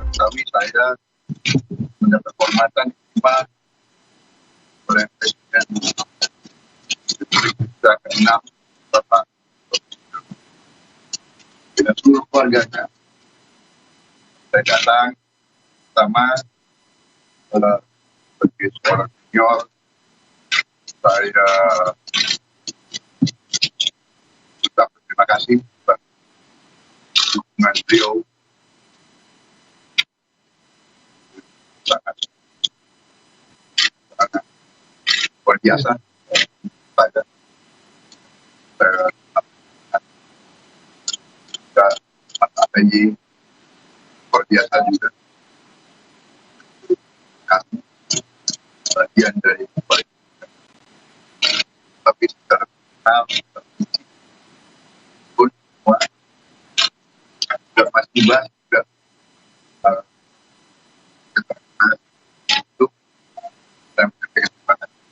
ketahui saya mendapat kehormatan oleh Presiden Republik ke-6 Bapak dengan seluruh keluarganya. Saya datang pertama sebagai seorang senior, saya sudah berterima kasih atas dukungan beliau sangat luar biasa pada APY luar biasa juga kami bagian dari tapi secara personal pun semua juga Mas Ibas juga untuk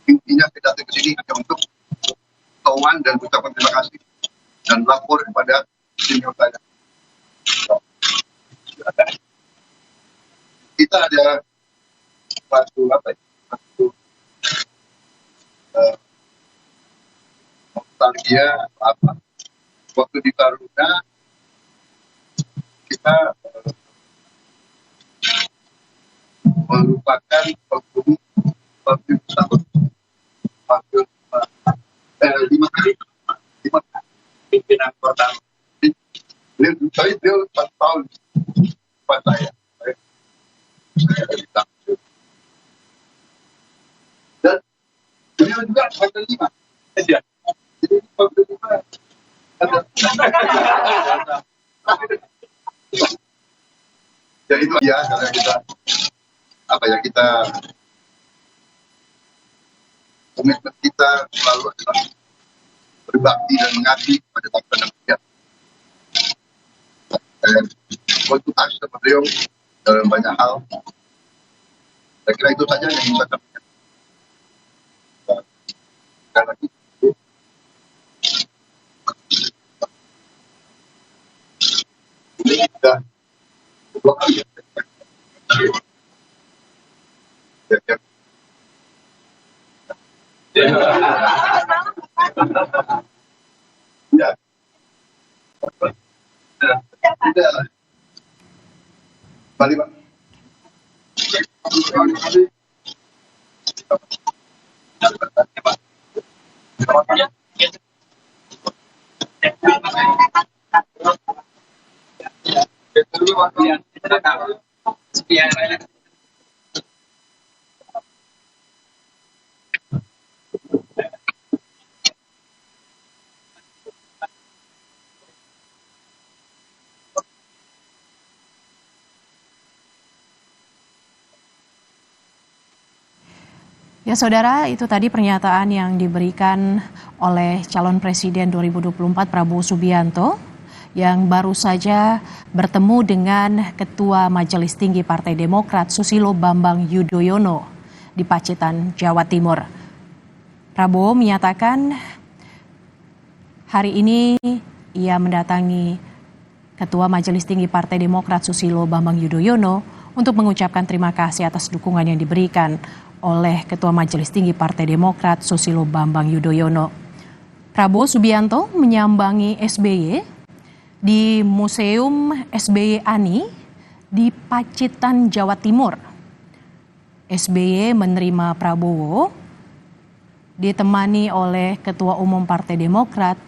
intinya kita datang ke sini hanya untuk kawan dan ucapan terima kasih dan lapor kepada senior saya. Kita ada satu nostalgia apa waktu di Taruna kita melupakan waktu tahun 5 kali pimpinan pertama. Beliau 4 tahun depan saya ditangkap. Dan beliau juga wakil 5. Ya. Jadi wakil 5 ada. Ya itu ya karena kita komitmen kita selalu adalah berbakti dan mengabdi pada bangsa dan rakyat. Untuk sama beliau dalam banyak hal. Saya kira itu saja yang bisa kami sampaikan. Sekali lagi, ini sudah 2 kali. Ya. Tidak. Balik, Pak. Ya saudara, itu tadi pernyataan yang diberikan oleh calon presiden 2024 Prabowo Subianto yang baru saja bertemu dengan Ketua Majelis Tinggi Partai Demokrat Susilo Bambang Yudhoyono di Pacitan, Jawa Timur. Prabowo menyatakan hari ini ia mendatangi Ketua Majelis Tinggi Partai Demokrat Susilo Bambang Yudhoyono untuk mengucapkan terima kasih atas dukungan yang diberikan oleh Ketua Majelis Tinggi Partai Demokrat Susilo Bambang Yudhoyono. Prabowo Subianto menyambangi SBY di Museum SBY Ani di Pacitan, Jawa Timur. SBY menerima Prabowo ditemani oleh Ketua Umum Partai Demokrat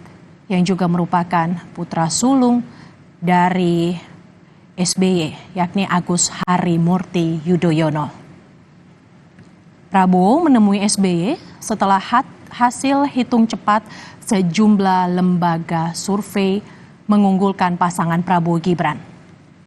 yang juga merupakan putra sulung dari SBY, yakni Agus Harimurti Yudhoyono. Prabowo menemui SBY setelah hasil hitung cepat sejumlah lembaga survei mengunggulkan pasangan Prabowo Gibran.